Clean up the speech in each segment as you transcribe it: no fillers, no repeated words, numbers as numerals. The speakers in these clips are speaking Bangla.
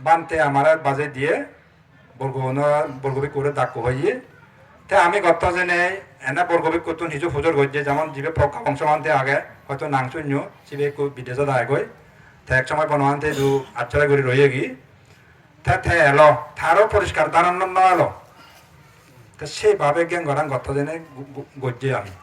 বানতে আমার বাজে দিয়ে বর্গবি করে দাক্কু হইয়ে তে আমি গত জেনে এনে বর্গবি করতো নিজে ফুজোর গজ্জে যেমন জিবে প্রকা বংশ মানতে আগে হয়তো নাংশূন্য সিবে বিদেশত আয় গই তে এক সময় বনমানতে দু আচ্ছাই করে রয়ে গি তে থে এলো থারও পরিষ্কার দানন্দ ন এলো তে সেইভাবে গেঙ্গরান গত জেনে গজ্জে আমি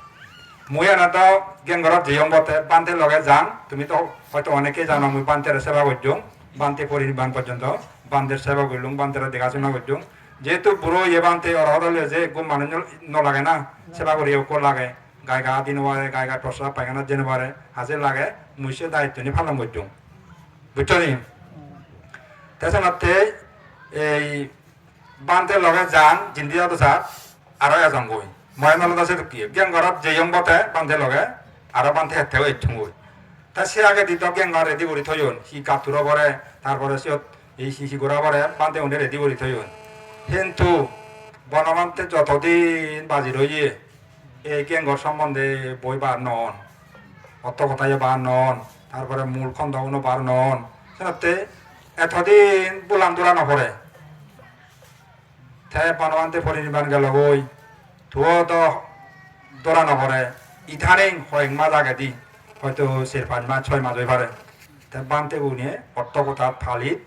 মই এনে তো গেঙ্গরত জিয়ম বতে বানতে লগে যান তুমি তো হয়তো অনেকেই জানো মই বানতের সেবা করছুম বানতে পরিনির্বাণ পর্যন্ত বান্দের সেবা করলুম বান্তের দেখাশোনা করছুম যেহেতু বুড়ো ইয়ে বানতে অরহদলে যে গুম মানুষ নলাগে না সেবা করি ওকর লাগে গায়ে গা দিন পারে গায়ে গা প্রসাব পায়খানা যেন পারে হাজির লাগে মুসে দায়িত্ব নিয়ে ফালাম করছুম বুঝছো নি তাছাড়াতে এই বানতে লগে যান জিন্দি যাতো স্যার আরো এজন গই মই নলদ আছে কি গেং ঘরত যেয়ং বতে বানতে লগে আরো বানতে হেতেও ইচ্ছুম গই তা সে আগে দিত গেং ঘর রেডি করে থইন সি কাতুরো পরে তারপরে সে এই শিশি গোড়া পরে বানতে উঠে রেডি করে থইন কিন্তু বনমান্তে যতদিন বাজি রইয়ে এই গেঙ্গর সম্বন্ধে বই বার নন অত কথাই বার নন তারপরে মূল খন্দগুলো বার নন সেনাতে এতদিন বুলাম দোলা নপরে তে বনমান্তে পরিনির্বাণ গেল বই তুও তো দোলা নপরে ইথানিং হয় মা জাগে দি হয়তো 4-5 মাস 6 মাস হয়ে পারে তে বানতে উনিয়ে অত কথা ফালিত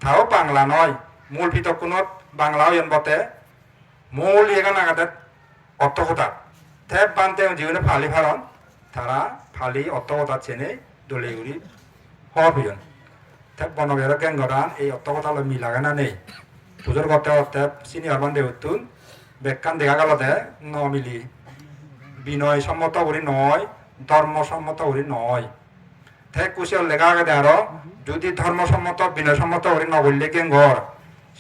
তাও বাংলা নয় মূল ভিতর কোনো বাংলাও এন বতে মূল এখানে আগাতে অর্থ কথা তে বানতে জীবনে ফালি ফালন তারা ফালি অর্থ কথা চেনে দলিগুড়ি হবিয়ন তে বনবের গেঙ্গরান এই অর্থ কথা মিলাগে না নেই পুজোর করতে করতে সিনিয়র বান্ধে উঠতুন বেকান দেখা গেল ন মিলি বিনয় সম্মত করি নয় ধর্মসম্মত করি নয় তে কুশিয়ার লেখা আগে আরো যদি ধর্মসম্মত বিনয়সম্মত করি ন বললে গেঙ্গর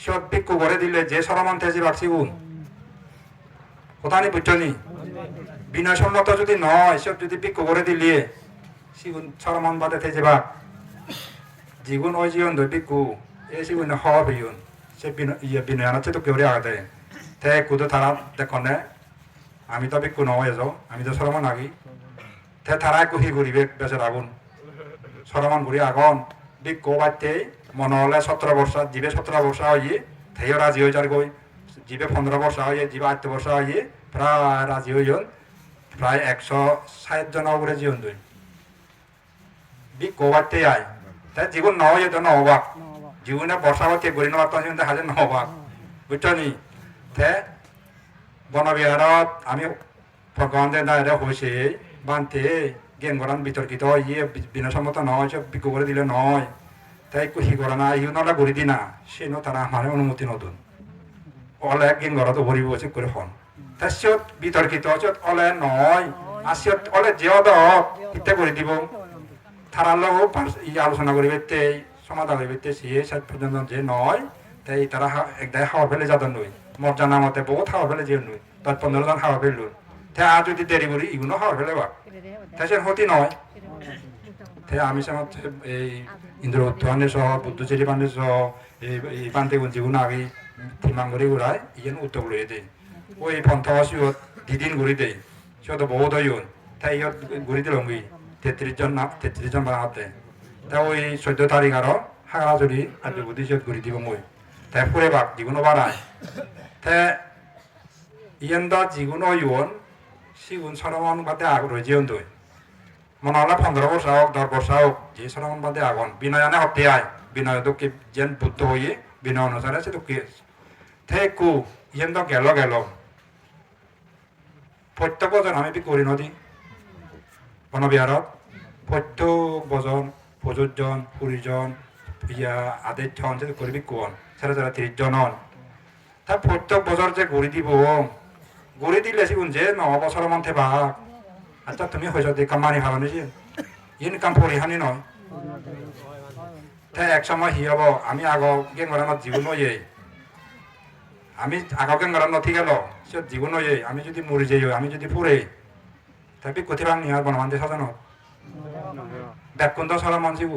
সব বিক্ষু করে দিলে যে সরমান তেজি বাড়ছি উন কথা নি বুঝছো নি বিনয়সম্মত যদি নয় সব যদি বিক্ষু করে দিলে সিগুন সরমান বাদে তেজি বাক জিগুন ওই জীবন ধর বিক্ষু এ সিগুন হব ইউন সে বিনয় আনাচ্ছে তো কেউ আগে তে কুদো তারা দেখনে আমি তো বিক্ষু নয় এসো আমি তো সরমান আগি তে তারা কুহি ঘুরিবে বেচার আগুন সরমান ঘুরি আগন বিক্ষু বাড়তে মনে হলে 17 বর্ষ জীবে 17 বর্ষ হইয়ে থেও রাজি হয়ে যার গই জীবে 15 বর্ষ হইয়ে জীবে 8 বর্ষ হইয়ে প্রায় রাজি হইন প্রায় 160 জন উপরে জীবন দুই বি কোবাতে আয় তাই জীবন নয় তো নবাক জীবনে বর্ষা হতে গড়ি নবাক তখন হাজার নবাক বুঝছো নি তে বনবিহারত আমি ভগবানের দায়রে হয়েছে বানতে গেঙ্গরান বিতর্কিত ইয়ে বিনয়সম্মত নয় সব বিক্ষু করে দিলে নয় তাই কুহি করে না ইউ নলা গড়ি দি না সে তারা আমার অনুমতি নতুন অলে একদিন ঘরত ভরিব বসে করে হন তাই সিয়ত বিতর্কিত সিয়ত অলে নয় আর সিয়ত অলে যেও দ ইতে করে দিব তারার লোক আলোচনা করিবে তে সমাধান করিবে তে সে শেষ পর্যন্ত যে নয় তাই তারা একদায় হাওয়া ফেলে যাদের নই মর্যাদা মতে বহুত হাওয়া ফেলে যে নই 10-15 জন হাওয়া ফেলল তাই আর যদি দেরি করি ইগুলো হাওয়া ফেলে বা তাই সে হতি নয় তাই আমি সময় এই ইন্দ্র উত্থানের সহ বুদ্ধচেরি বান্ধে সহ এই বান্ধে যেগুলো আগে থিমাঙ্গরি ঘুরায় ইয়েন উত্তর ঘুরিয়ে দেয় ওই পন্থাবাসী দিদিন ঘুরি দেয় সে তো বহুত হয় তাই ইয়ত ঘুরি দিল 33 জন বানাতে তাই ওই 14 তারিখ আরো হাগড়া যদি আর বুদ্ধি সিয়ত ঘুরি দিব মই তাই ফুরে বাক যেগুলো বাড়ায় তাই ইয়েন দা যেগুলো ইয়ন সিগুন সরমান বাদে আগ্রহ জীবন দই মনে হলে 15 বর্ষ হোক 10 বর্ষ হোক যে সরমান বাদে আগন বিনয়নে হতে আয় বিনয় দুঃখে যেন বুদ্ধ হইয়ে বিনয় অনুসারে সে দুঃখে থেকু ইয়েন তো গেল প্রত্যেক বছর আমি করি নদী বনবিহারত প্রত্যেক বছর 25 জন 20 জন ইয়া আদের জন সে করবি কোন সেটা 30 জন হন তা প্রত্যেক বছর যে গড়ি দিব গড়ি দিলে সিগুন যে 9 বছর মধ্যে বা আচ্ছা তুমি হয়েছ দেখা মানি ভালো নিছি ইনকাম পরিহানি নয় তাই এক সময় হি হব আমি আগ গেঙ্গরানত জীবন হয়ে আমি আগ গেঙ্গরান নথি গেল সে জীবন হয়ে আমি যদি মরি যাই আমি যদি ফুরে তাই কোথায় ভাঙনি আর বনমান্তে সাজানো ব্যাকুন্ত সারা মানসিব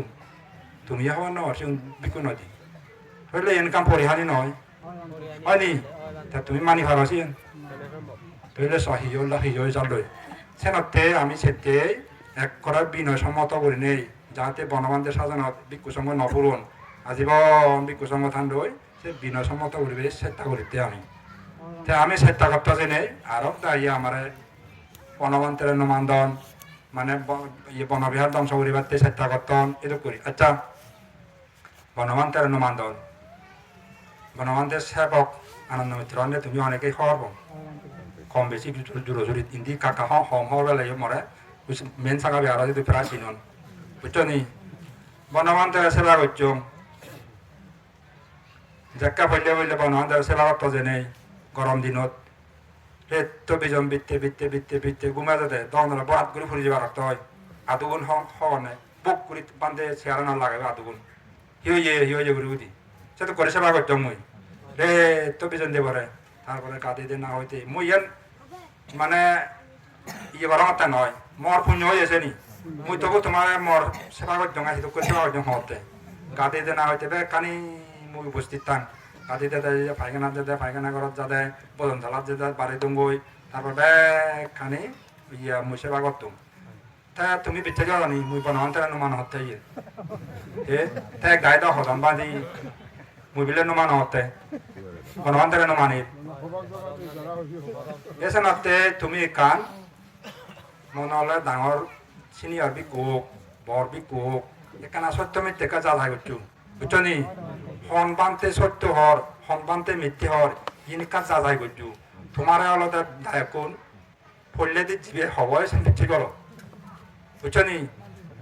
তুমি হওয়ার নয় সে বিকু নদী হইলে ইনকাম পরিহানি নয় হয়নি তা তুমি মানি ভালো আছি হইলে সহিল্লা হিজয় চালই সেনতে আমি সেতে এক করার বিনয় সম্মত করি নেই যাতে বনবান্ধে সাজানো বিক্ষু সময় নপুরন আজীবন বিক্ষু সংগঠন রই সে বিনয়সম্মত পরিবেশ চেষ্টা করিতে আমি চেষ্টা করতে জেনে আরো দাঁড়িয়ে আমার বনমন্ত্রের অনুমোদন মানে বনবিহার ধ্বংস করিবার চেষ্টা করতেন এটা করি আচ্ছা বনমন্ত্রের অনুমোদন বনমন্ত্রের সেবক আনন্দ মিত্র তুমি অনেকেই হব কম বেশি জোরজুরি ইন্দি কাকা হম হলে মরে মেন সাকা বিহার যদি প্রায় চিনুন বুঝছো নি বনমন্ত্রের সেবা করছো জাক্কা ফেললে বললে বনমন্ত্রের সেবা করতে জেনে গরম দিনত তো বিজন বিত্তে ঘুমা যাতে দহন হাত করে ফুরি যাবার রাখতে হয় আদুগুণ হনে বুক করে বান্ধে চেয়ারা না লাগাবে আদুগুণ হিয়ে ঘুরি বুঝি সে তো করে সেবা করতাম মুই রে তো বিজন দিয়ে পরে তারপরে কাঁদি দিয়ে না হইতে মুই ইয়ান মানে বারো মাত্রা নয় মর পুণ্য হয়েছে নি মুই তবু তোমার মর সেবা করতাম আসি তো করে সেবা করতাম হতে কাঁদি দিয়ে না হইতে বে কানি মুই উপস্থিত থাক কাঁদিতে পায়খানা যেতে পায়খানা ঘরত যাতে বজন থালাত যেতে বাড়ি দঙ্গই তারপর খানি মুই সেবা করতাম তা তুমি বিচ্ছে যাও জানি মুই বনমন্ত্রের অনুমান হতে তে গাই দাও হদম বাঁধি মুই বিলে অনুমান হতে বনমন্ত্রের অনুমানি এসে নাতে তুমি কান মনে হলে ডাঙর সিনিয়র বিকুক বর বিকুক এখানে সত্য মিথ্যে যা যায় করছো বুঝছো নি সন্বান্তে সত্য হর সন্বান্তে মিথ্যে হর ইনকা যা যায় করছো তোমার আলাদা দায়কুন ফললে দি জিবে হবই মিথ্যে করো বুঝছো নি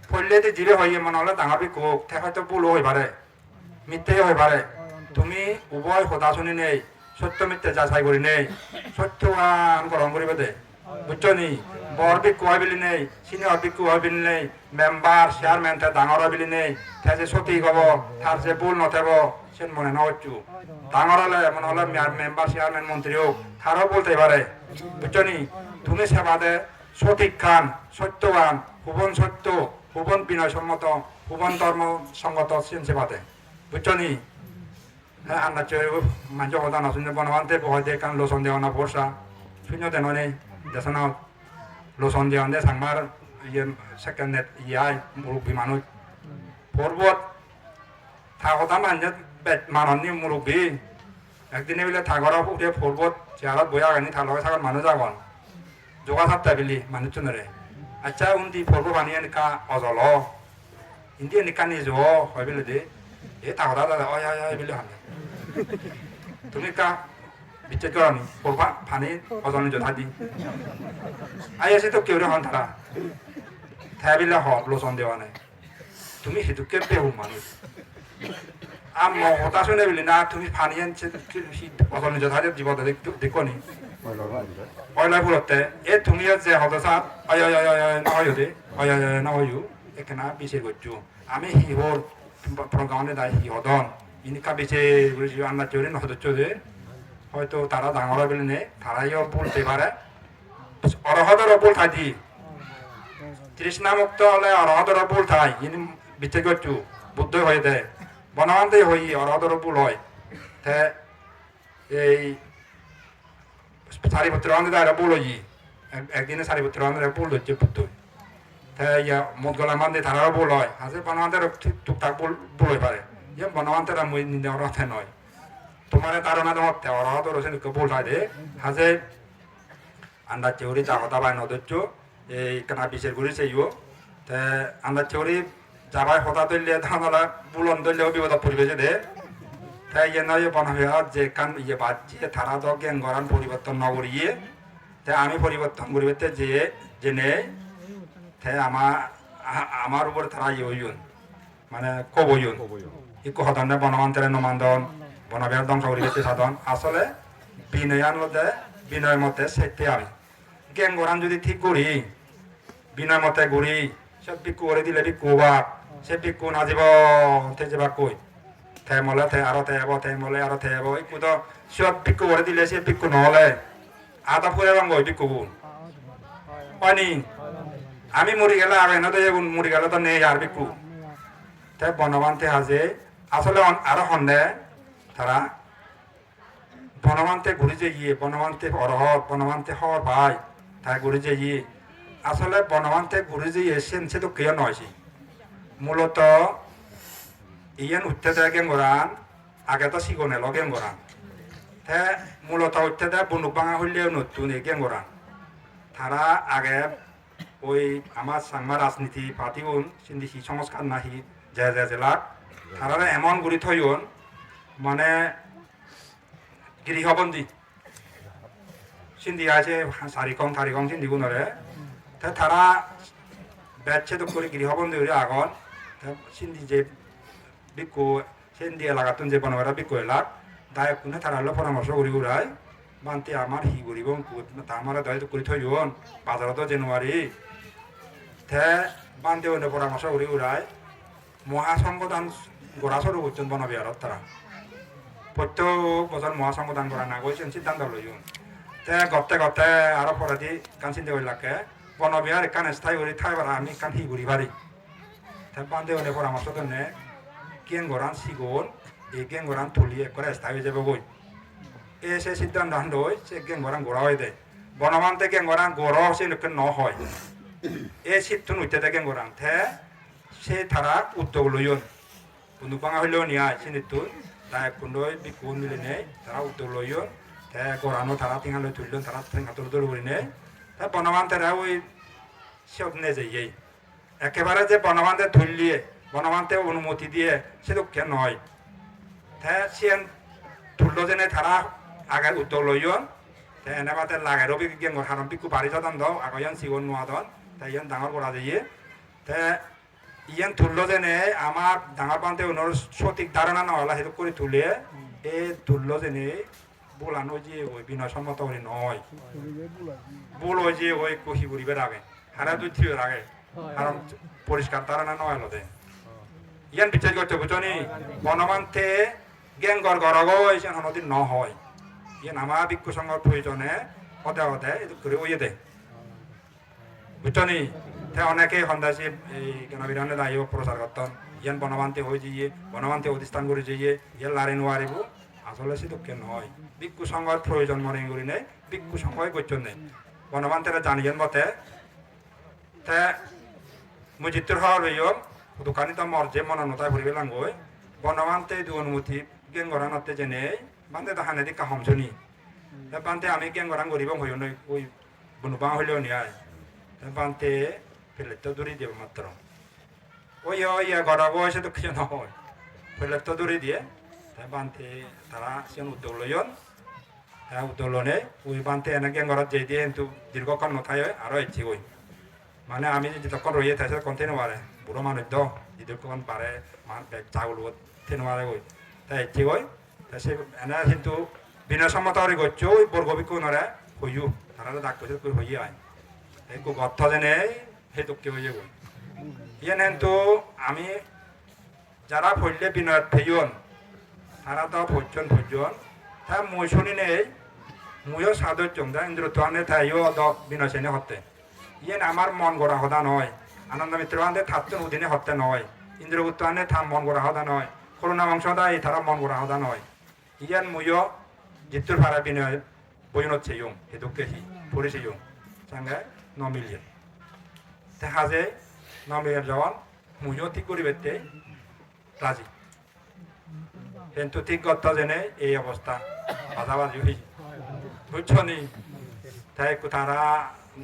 ফললে দি জিবে হইয়ে মনে হলে ডাঙর বিকুক তে হয়তো ভুল হয়ে পারে মিথ্যে হয়ে পারে তুমি উভয় কথা শুনি নেই সত্য মিথ্যে যাচাই করি নেই সত্য গ্রহণ করিবে দে বুঝছো নি বর বিক্ষু হয় বলি নেই সিনিয়র বিক্ষু হয় বলি নেই মেম্বার চেয়ারম্যান ডাঙর হয় বলি নেই তে যে সঠিক হব তার যে ভুল নথেব সে মনে না হচ্ছু ডাঙর হলে মনে হলে মেম্বার চেয়ারম্যান মন্ত্রী হোক তারও বলতে পারে বুঝছো নি তুমি সেবা দে সঠিক খান সত্যবান হুবন সত্য হুবন বিনয়সম্মত হুবন ধর্ম সঙ্গত সেবা দে বুঝছো নি হ্যাঁ আমরা মানুষ কথা না শুনে বনবান্তে বহাই দিয়ে কারণ লোসন দেওয়া না বর্ষা শূন্য দেন নেই দেশ না লোসন দেওয়া দে সাংমার সেকেন্ড মুরব্বী মানুষ পর্বত থাকতা মানুষ মাননি মুরব্বী একদিনে বিলে থাকর উঠে পর্বত চেয়ারত বইয়া গানি থাকলে থাকার মানুষ আগন যোগা সাপ্তাহ বিলি মানুষ চুনরে আচ্ছা উন্দি পর্ব বানিয়ে নিকা অজল ইন্দি নিকা নিজ হয় বিলে দে এ থাকতা দাদা অয় অয় বিলে হানে তুমি কা বিচ্ছেদ করি পড়বা funny Ajni Jodha the I আছে তো কেউ হন তারা থাবিলে হ লোচন দেওয়া নাই তুমি সেতুকে বেহু মানুষ আর হতা শুনে বলি না তুমি ফানি আনছে অজনী যোধা জীবন দেখো নি অয়লাই ফুলতে এ তুমি যে হতসা অয় অয় অয় অয় না হয় দে অয় অয় না হইও এখানে বিশেষ করছো আমি হিহর প্রগামে দায় হিহদন ইনকা বেঁচে আন্না চলে নহদচ্ছ যে হয়তো তারা ডাঙর বলে নে তারাইও বলতে পারে অরহদর বল থাকি তৃষ্ণা মুক্ত হলে অরহদর বল থাই ইনি বিচ্ছে করছু বুদ্ধ হয়ে দেয় বনবান্তে হই অরহদর বল হয় তে এই সারিপুত্র আন্দে বল হই একদিনে সারিপুত্র আন্দে বল হচ্ছে বুদ্ধ তে ইয়া মদগলা মান্দে তারাও বল হয় হাজে বনবান্তের টুকটাক বল হয়ে পারে ইয়ে বনবান্তেরা মই নিন্দে অর্থে নয় তোমার তারা ধরতে অরহত রসেন বল দে হাজে আন্দাজ চেউরি যা কথা বাই নদর্য এই কেনা বিশের ঘুরি চাইও তে আন্দাজ চেউরি যাবাই হতা তৈলে ধানলা বুলন তৈলেও বিপদ পরিবেশে দে তাই ইয়ে নয় বনবিহ যে কান ইয়ে বাজিয়ে তারা তো জ্ঞান গরান পরিবর্তন নগরিয়ে তে আমি পরিবর্তন করিবে যে জেনে তে আমার উপর তারা ইয়ে হইন মানে কবইন ইকো হতনে বনমন্ত্রের নমান্দন বনবিহার ধ্বংস করিবে সাধন আসলে বিনয়ান মতে বিনয় মতে সেতে আমি জ্ঞান গরান যদি ঠিক করি বিনয় মতে ঘুরি সব বিক্ষু করে দিলে বিক্ষু বা সে বিক্ষু নাজিব তে যাবা কই থে মলে থে আরো থে তে মলে আরো থে ইকু তো সব বিক্ষু করে দিলে সে বিক্ষু নহলে আদা ফুরে বাঙ্গ বিক্ষু হয়নি আমি মরি গেলে আর এনে তো মরি গেলে তো নেই আর বিক্ষু তে বনবান্তে হাজে আসলে আরো সন্দেহ তারা বনমান্তে ঘুরে যে গিয়ে বনমান্তে অরহত বনমান্তে হর ভাই তাই ঘুরে যে গিয়ে আসলে বনমান্তে ঘুরে যে এসেন সে তো কেউ নয় মূলত ইয়ান উঠতে দেয় গেঙ্গরান আগে তো সিগনে ল গেঙ্গরান তে মূলত উঠতে দেয় বনুক ভাঙা হইলেও নতুন এই গেঙ্গরান তারা আগে ওই আমার সাংমা রাজনীতি পার্টিউন সিন্ধি সংস্কার নাহি যে জেলাক তারা এমন গুড়ি থইন মানে গৃহবন্দী সিন্ধি আছে চারিকং থারিকং সিন্ধি গুণরে তারা বেচে তো করে গৃহবন্দী হয়ে আগন সিন্ধি যে বিকু সিন্ধি এলাকাতুন যে বনবারা বিকু এলাক দায়ক কোনে তারা হলো পরামর্শ করি উড়াই মানতে আমার হি করিব আমার দয় তো করে থইন বাজারত জানুয়ারি তে বান্ধে অন্য পরামর্শ করি উড়াই মহাসংগঠন গোড়া সরু করছেন বনবিহারত তারা প্রত্যেক বছর মহাসংগঠন করা না গেছেন সিদ্ধান্ত লইন তে গপ্তে গপ্তে আরো পরাদি কান চিন্তা করলাকে বনবিহার কান স্থায়ী করি থাইবার আমি কান হি করি পারি তে বান্ধে অন্য পরামর্শ কেনে কেন গরান সিগুন এই কেন গরান তুলি করে স্থায়ী হয়ে যাবে গই সে সিদ্ধান্ত হান্ডই সে কেন গরান গোড়া হয়ে দেয় বনমান্তে কেন গরান গোড় সে ন হয় এই সিদ্ধুন উঠতে থাকে গরান তে সে তারা উদ্যোগ লইন বন্ধু বাঙা হইলেও নিয়ে সিনিতুন তাই কুন্ডই বিকুন মিলে নেই তারা উদ্যোগ লইন তে গরানো তারা টিঙালে তুললেন তারা টিঙা তুল করে নেই তাই বনমান তারা ওই সব নে যাই একেবারে যে বনমানতে তুললিয়ে বনমানতে অনুমতি দিয়ে সেটা কেন নয় তে সিয়ান তুললো যেনে তারা আগে উদ্যোগ লইন তে এনেবাতে লাগে রবি গেঙ্গর হারম বিকু বাড়ি যাতাম দাও আগয়ান সিগন নোয়া দন তাই ইয়ান ডাঙর করা যাইয়ে তে ইয়ান তুললো যেনে আমার ডাঙর পান্তে ওনার সঠিক ধারণা নহলা সেইটো করে তুলে এই তুললো যেনে বোলানো যে ওই বিনয় সম্মত করে নয় বোল ওই যে ওই কষি করিবে রাগে হারা দুই থিও রাগে আর পরিষ্কার ধারণা নয় লদে ইয়ান বিচার করতে বুঝনি বনমান্তে গেঙ্গর গরগ এসে নদীর ন হয় ইয়ান আমার বিক্ষু সংঘ প্রয়োজনে হতে হতে এটা করে ওইয়ে দেয় বুঝনি অনেকে সন্ধ্যাসী এই কেনবিরানে দায়ী প্রচার করতেন ইয়ান বনবান্তে হয়ে যাইয়ে বনবান্তে অধিষ্ঠান করে যাইয়ে ইয়ান লারে নোয়ারিব আসলে সেটা কেন হয় বিক্ষু সংঘর প্রয়োজন মনে করি নেই বিক্ষু সংঘই করছেন নেই বনবান্তেরা জানিয়েন মতে তে মজিত্র হওয়ার হইম দোকানি তো মর্জে মননতায় ভরিবে লাঙ্গই বনবান্তে দু অনুমতি গেঙ্গরানতে জেনে বান্ধে তাহানে দি কাহম শুনি বান্ধে আমি গেঙ্গরান গরিব হইও নই ওই বনুবা হইলেও নিয়ায় বান্ধে ফেলে তো দূরে দেব মাত্র ওই গড়া বয়সে তো কিছু নহয় ফেলে তো দূরে দিয়ে বান্ধে তারা সেন উদ্যোগ লইন উদ্যোগ লনে ওই বান্ধে এনেকে ঘরত যাই দিয়ে কিন্তু দীর্ঘক্ষণ নথায় আরো ইচ্ছে ওই মানে আমি যতক্ষণ রয়ে থাকে তখন তেনে পারে বুড়ো মানুষ দ দীর্ঘক্ষণ পারে চাউল তেনে ওই তাই ইচ্ছে ওই তা সে এনে কিন্তু বিনয় সম্মত হয়ে করছো ওই বর্গবিকু নরে হইও তারা ডাক করছে কই হইয়ে আয় এই গর্থ যেনে সেই তোকে হয়ে যাবো ইয়ে কিন্তু আমি যারা ফইলে বিনয় ফেয়ন তারা তো ভোজন তা মই শুনি নেই ময়ও সাদর চমদা ইন্দ্র তোয়ানে তাইও দ বিনয় সেনে হতে ইয়ে আমার মন গড়া হদা নয় আনন্দ মিত্র আনতে থাকতেন উদিনে হতে নয় ইন্দ্রগুপ্ত আনে থাম মন গড়া হদা নয় করুণা বংশ দা এই তারা মন গড়া হদা নয় ইয়ান ময়ও জিতুর ভাড়া বিনয় বইন হচ্ছে ইয়ং হেতুকে হি পড়েছে ইয়ং সঙ্গে 9 মিলিয়ন দেখা যায় 9 মিলিয়ন যাওয়ান ময়ও ঠিক করি বেতে রাজি কিন্তু ঠিক করতে জেনে এই অবস্থা বাজাবাজি হই বুঝছো নি তাই তারা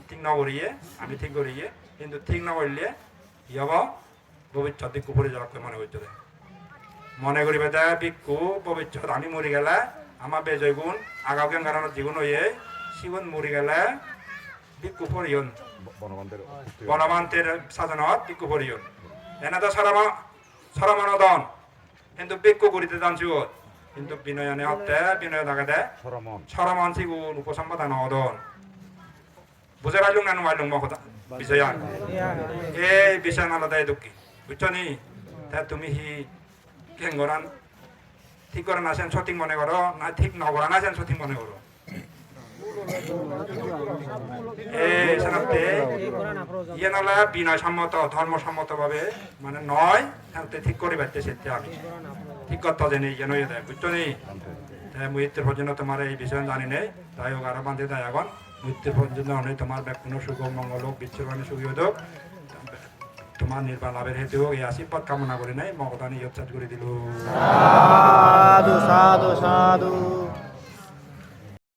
ঠিক নকরিয়ে আমি ঠিক করিয়ে কিন্তু ঠিক নকরলে ইয়ব ভবিষ্যৎ দিকু পড়ে যাওয়াকে মনে করতে মনে করিবে দেয় বিক্ষু ভবিষ্যৎ আমি মরি গেলে আমার বেজয় গুণ আগাও গেঙ্গারানোর জীবন হয়ে শিবন মরি গেলে বিক্ষু পড়িয়ন বনমান্তের সাধনত বিক্ষু পড়িয়ন এনে তো সরমানদন কিন্তু বিক্ষু করিতে জানছিও কিন্তু বিনয়নে হতে বিনয় দেখা দেয় সরমন শিগুন উপসম্পাদন হদন বুঝে পাইলুম না নোয়াইলুম কথা বিষয় এই বিষয় আলাদা দুঃখী বুঝছো নি তা তুমি হি কেঙ্গরান ঠিক করে না সঠিক মনে করো না ঠিক নকরা না সঠিক মনে করো এই সাথে ইয়ে নলা বিনয় সম্মত ধর্মসম্মত ভাবে মানে নয় ঠিক করে বেড়তে সেতে আমি ঠিক কথা জেনে ইয়ে নয় দেয় বুঝছো নি মৃত্যুর পর্যন্ত তোমার এই বিষয় জানি নেই তাই হোক আরো বান্ধে দেয় এখন মৃত্যুর পর্যন্ত অনেক তোমার কোনো সুখ মঙ্গল হোক বিচ্ছুরণে সুখী হোক তোমার নির্বাণ লাভের হেতুও এই আশীর্বাদ কামনা করে নাই মগদানি ইচ্ছাত করে দিল সাধু সাধু সাধু